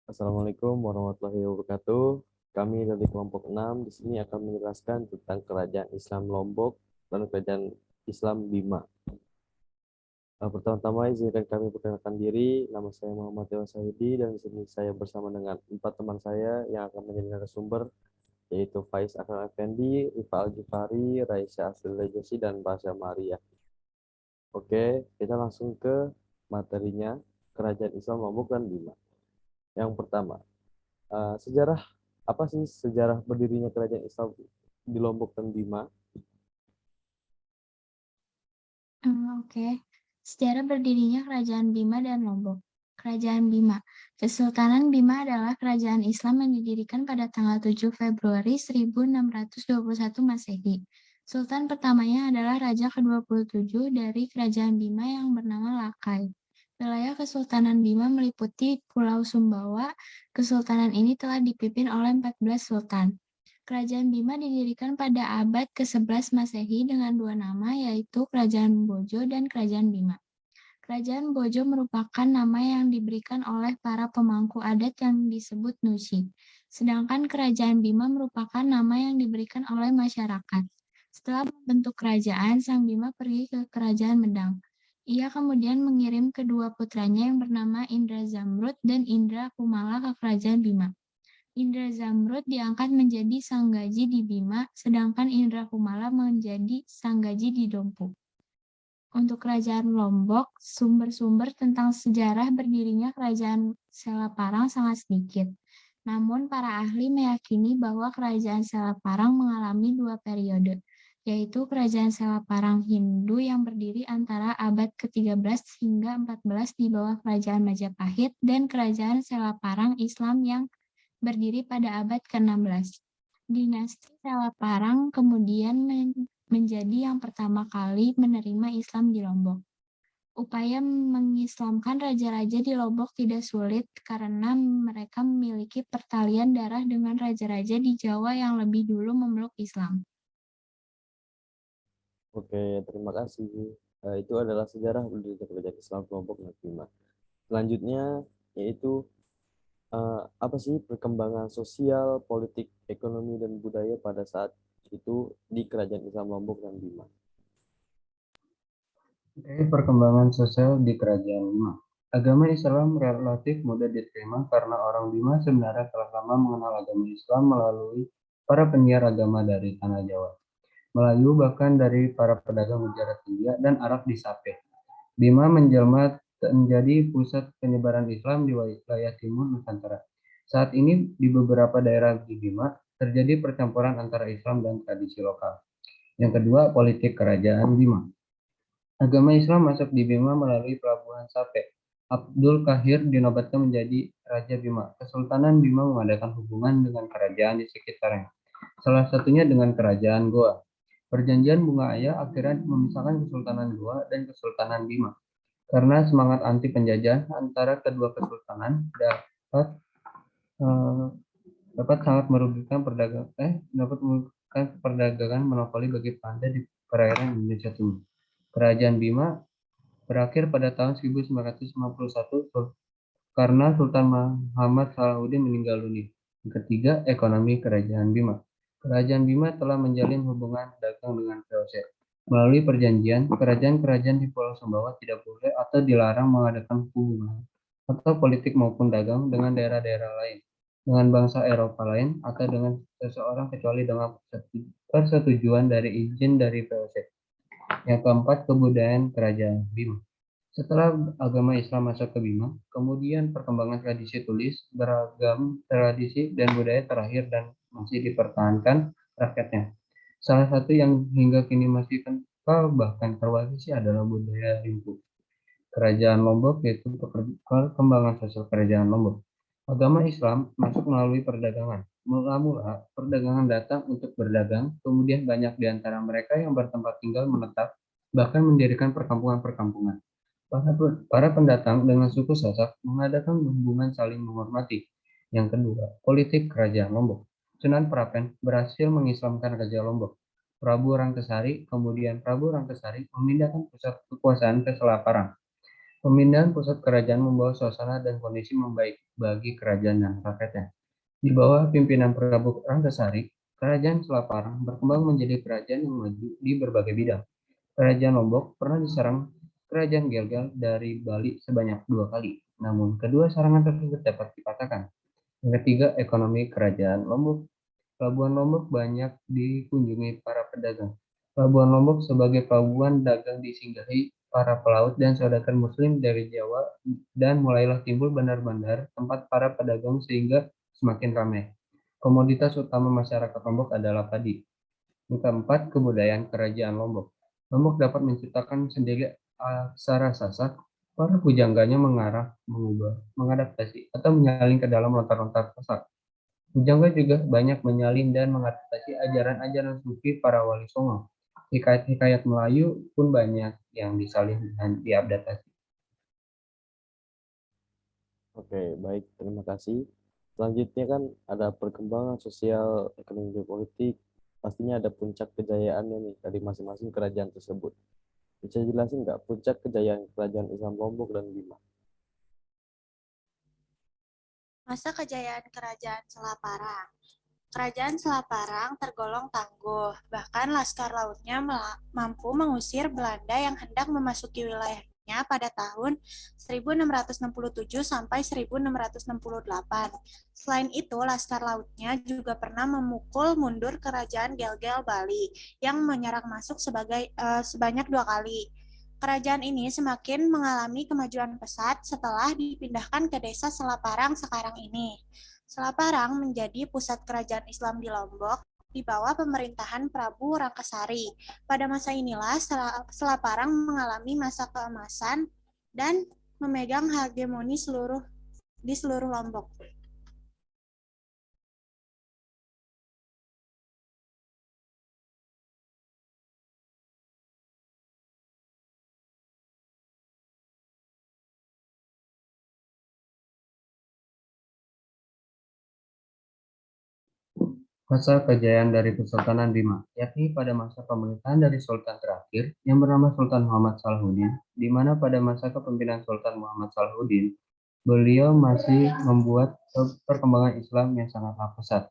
Assalamualaikum warahmatullahi wabarakatuh. Kami dari kelompok 6 di sini akan menjelaskan tentang Kerajaan Islam Lombok dan Kerajaan Islam Bima. Pertama-tama izinkan kami perkenalkan diri. Nama saya Muhammad Dewa Sahidi dan di sini saya bersama dengan 4 teman saya yang akan menjadi narasumber, yaitu Faiz Akram Effendi, Rifa Al-Jufari, Raisya Asrul Josi, dan Basya Maria. Oke, kita langsung ke materinya, Kerajaan Islam Lombok dan Bima. Yang pertama, sejarah apa sih sejarah berdirinya kerajaan Islam di Lombok dan Bima? Oke. Sejarah berdirinya Kerajaan Bima dan Lombok. Kerajaan Bima. Kesultanan Bima adalah kerajaan Islam yang didirikan pada tanggal 7 Februari 1621 Masehi. Sultan pertamanya adalah Raja ke-27 dari Kerajaan Bima yang bernama Lakai. Wilayah Kesultanan Bima meliputi Pulau Sumbawa. Kesultanan ini telah dipimpin oleh 14 sultan. Kerajaan Bima didirikan pada abad ke-11 Masehi dengan dua nama, yaitu Kerajaan Bojo dan Kerajaan Bima. Kerajaan Bojo merupakan nama yang diberikan oleh para pemangku adat yang disebut Nusi. Sedangkan Kerajaan Bima merupakan nama yang diberikan oleh masyarakat. Setelah membentuk kerajaan, Sang Bima pergi ke Kerajaan Medang. Ia kemudian mengirim kedua putranya yang bernama Indra Zamrud dan Indra Kumala ke Kerajaan Bima. Indra Zamrud diangkat menjadi Sanggaji di Bima, sedangkan Indra Kumala menjadi Sanggaji di Dompu. Untuk Kerajaan Lombok, sumber-sumber tentang sejarah berdirinya Kerajaan Selaparang sangat sedikit. Namun, para ahli meyakini bahwa Kerajaan Selaparang mengalami dua periode, yaitu Kerajaan Selaparang Hindu yang berdiri antara abad ke-13 hingga 14 di bawah Kerajaan Majapahit dan Kerajaan Selaparang Islam yang berdiri pada abad ke-16. Dinasti Selaparang kemudian menjadi yang pertama kali menerima Islam di Lombok. Upaya mengislamkan raja-raja di Lombok tidak sulit karena mereka memiliki pertalian darah dengan raja-raja di Jawa yang lebih dulu memeluk Islam. Oke, terima kasih. Itu adalah sejarah berdirinya kerajaan Islam Lombok dan Bima. Selanjutnya yaitu apa sih perkembangan sosial, politik, ekonomi, dan budaya pada saat itu di kerajaan Islam Lombok dan Bima. Dari perkembangan sosial di Kerajaan Bima. Agama Islam relatif mudah diterima karena orang Bima sebenarnya telah lama mengenal agama Islam melalui para penyiar agama dari Tanah Jawa, Melayu, bahkan dari para pedagang Gujarat India dan Arab di Sapeh. Bima menjelma menjadi pusat penyebaran Islam di wilayah timur Nusantara. Saat ini di beberapa daerah di Bima terjadi percampuran antara Islam dan tradisi lokal. Yang kedua, politik kerajaan Bima. Agama Islam masuk di Bima melalui pelabuhan Sapeh. Abdul Kahir dinobatkan menjadi Raja Bima. Kesultanan Bima mengadakan hubungan dengan kerajaan di sekitarnya, salah satunya dengan Kerajaan Goa. Perjanjian Bunga Ayah akhirnya memisahkan Kesultanan Goa dan Kesultanan Bima. Karena semangat anti penjajahan antara kedua kesultanan eh, dapat sangat merugikan perdagangan monopoli bagi Belanda di perairan Indonesia Timur. Kerajaan Bima berakhir pada tahun 1951 karena Sultan Muhammad Salahuddin meninggal dunia. Yang ketiga, ekonomi Kerajaan Bima. Kerajaan Bima telah menjalin hubungan dagang dengan VOC. Melalui perjanjian, kerajaan-kerajaan di Pulau Sumbawa tidak boleh atau dilarang mengadakan hubungan atau politik maupun dagang dengan daerah-daerah lain, dengan bangsa Eropa lain, atau dengan seseorang kecuali dengan persetujuan dari izin dari VOC. Yang keempat, kebudayaan Kerajaan Bima. Setelah agama Islam masuk ke Bima, kemudian perkembangan tradisi tulis, beragam tradisi dan budaya terakhir dan masih dipertahankan rakyatnya. Salah satu yang hingga kini masih kental bahkan terwarisi adalah budaya Rimpu. Kerajaan Lombok, yaitu perkembangan sosial Kerajaan Lombok. Agama Islam masuk melalui perdagangan. Mula-mula perdagangan datang untuk berdagang, kemudian banyak di antara mereka yang bertempat tinggal menetap, bahkan mendirikan perkampungan-perkampungan. Para pendatang dengan suku Sasak mengadakan hubungan saling menghormati. Yang kedua, politik Kerajaan Lombok. Sunan Prapen berhasil mengislamkan Raja Lombok. Prabu Rangkesari, kemudian Prabu Rangkesari memindahkan pusat kekuasaan ke Selaparang. Pemindahan pusat kerajaan membawa suasana dan kondisi membaik bagi kerajaan dan rakyatnya. Di bawah pimpinan Prabu Ranggasari, Kerajaan Selaparang berkembang menjadi kerajaan yang maju di berbagai bidang. Kerajaan Lombok pernah diserang Kerajaan Gelgel dari Bali sebanyak 2 kali, namun kedua serangan tersebut dapat dipatahkan. Yang ketiga, ekonomi Kerajaan Lombok. Pelabuhan Lombok banyak dikunjungi para pedagang. Pelabuhan Lombok sebagai pelabuhan dagang disinggahi para pelaut dan saudagar Muslim dari Jawa, dan mulailah timbul bandar-bandar tempat para pedagang sehingga semakin ramai. Komoditas utama masyarakat Lombok adalah padi. Yang keempat, kebudayaan Kerajaan Lombok. Lombok dapat menciptakan sendiri aksara Sasak. Para pujangganya mengarah, mengubah, mengadaptasi, atau menyalin ke dalam lontar-lontar Sasak. Pujangga juga banyak menyalin dan mengadaptasi ajaran-ajaran sufi para wali songo. Hikayat-hikayat Melayu pun banyak yang disalin dan diadaptasi. Oke, baik. Terima kasih. Selanjutnya kan ada perkembangan sosial, ekonomi, dan politik. Pastinya ada puncak kejayaannya nih dari masing-masing kerajaan tersebut. Bisa jelasin nggak puncak kejayaan kerajaan Islam Lombok dan Bima? Masa kejayaan Kerajaan Selaparang. Kerajaan Selaparang tergolong tangguh, bahkan laskar lautnya mampu mengusir Belanda yang hendak memasuki wilayahnya pada tahun 1667 sampai 1668. Selain itu, laskar lautnya juga pernah memukul mundur Kerajaan Gelgel Bali yang menyerang masuk sebanyak 2 kali. Kerajaan ini semakin mengalami kemajuan pesat setelah dipindahkan ke desa Selaparang sekarang ini. Selaparang menjadi pusat kerajaan Islam di Lombok di bawah pemerintahan Prabu Rangkasari. Pada masa inilah Selaparang mengalami masa keemasan dan memegang hegemoni di seluruh Lombok. Masa kejayaan dari Kesultanan Bima, yakni pada masa pemerintahan dari Sultan terakhir yang bernama Sultan Muhammad Salahuddin, di mana pada masa kepemimpinan Sultan Muhammad Salahuddin, beliau masih membuat perkembangan Islam yang sangatlah pesat.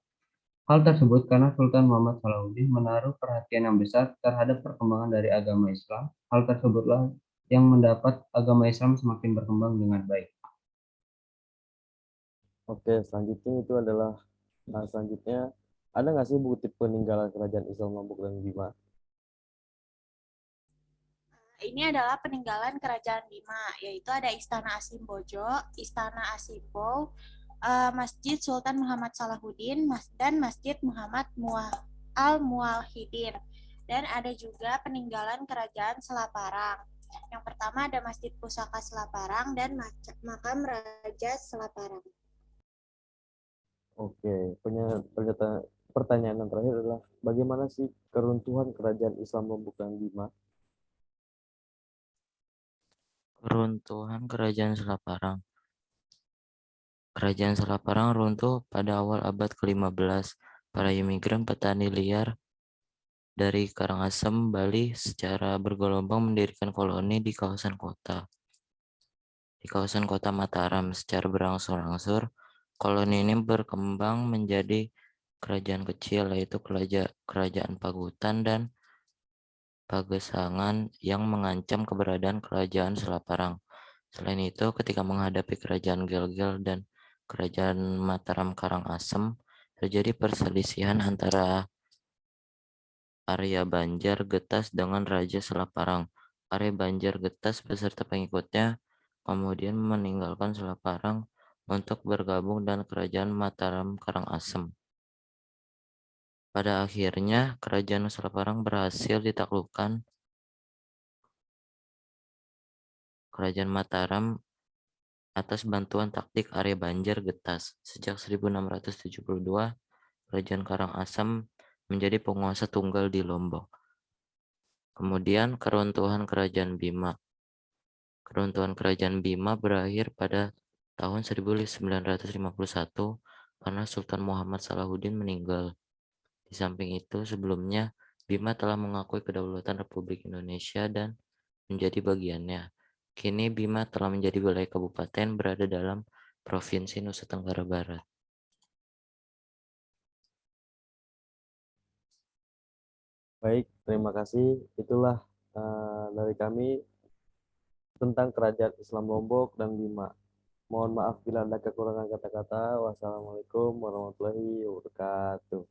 Hal tersebut karena Sultan Muhammad Salahuddin menaruh perhatian yang besar terhadap perkembangan dari agama Islam. Hal tersebutlah yang mendapat agama Islam semakin berkembang dengan baik. Oke, selanjutnya itu adalah selanjutnya ada nggak sih bukti peninggalan kerajaan Islam Lombok dan Bima? Ini adalah peninggalan Kerajaan Bima, yaitu ada Istana Asimbojo, Istana Asimbo, Masjid Sultan Muhammad Salahuddin, dan Masjid Muhammad Al-Muwahhidin. Dan ada juga peninggalan Kerajaan Selaparang. Yang pertama ada Masjid Pusaka Selaparang dan Makam Raja Selaparang. Oke, pertanyaan yang terakhir adalah bagaimana sih keruntuhan kerajaan Islam Lombok dan Bima? Keruntuhan Kerajaan Selaparang. Kerajaan Selaparang runtuh pada awal abad ke-15. Para imigran petani liar dari Karangasem, Bali secara bergelombang mendirikan koloni di kawasan kota. Di kawasan kota Mataram secara berangsur-angsur, koloni ini berkembang menjadi kerajaan kecil, yaitu Kerajaan Pagutan dan Pagesangan yang mengancam keberadaan Kerajaan Selaparang. Selain itu, ketika menghadapi Kerajaan Gelgel dan Kerajaan Mataram Karangasem, terjadi perselisihan antara Arya Banjar Getas dengan Raja Selaparang. Arya Banjar Getas beserta pengikutnya kemudian meninggalkan Selaparang untuk bergabung dengan Kerajaan Mataram Karangasem. Pada akhirnya, Kerajaan Selaparang berhasil ditaklukkan Kerajaan Mataram atas bantuan taktik Arya Banjar Getas. Sejak 1672, Kerajaan Karangasem menjadi penguasa tunggal di Lombok. Kemudian keruntuhan Kerajaan Bima. Keruntuhan Kerajaan Bima berakhir pada tahun 1951 karena Sultan Muhammad Salahuddin meninggal. Di samping itu, sebelumnya Bima telah mengakui kedaulatan Republik Indonesia dan menjadi bagiannya. Kini Bima telah menjadi wilayah kabupaten berada dalam Provinsi Nusa Tenggara Barat. Baik, terima kasih. Itulah dari kami tentang Kerajaan Islam Lombok dan Bima. Mohon maaf bila ada kekurangan kata-kata. Wassalamualaikum warahmatullahi wabarakatuh.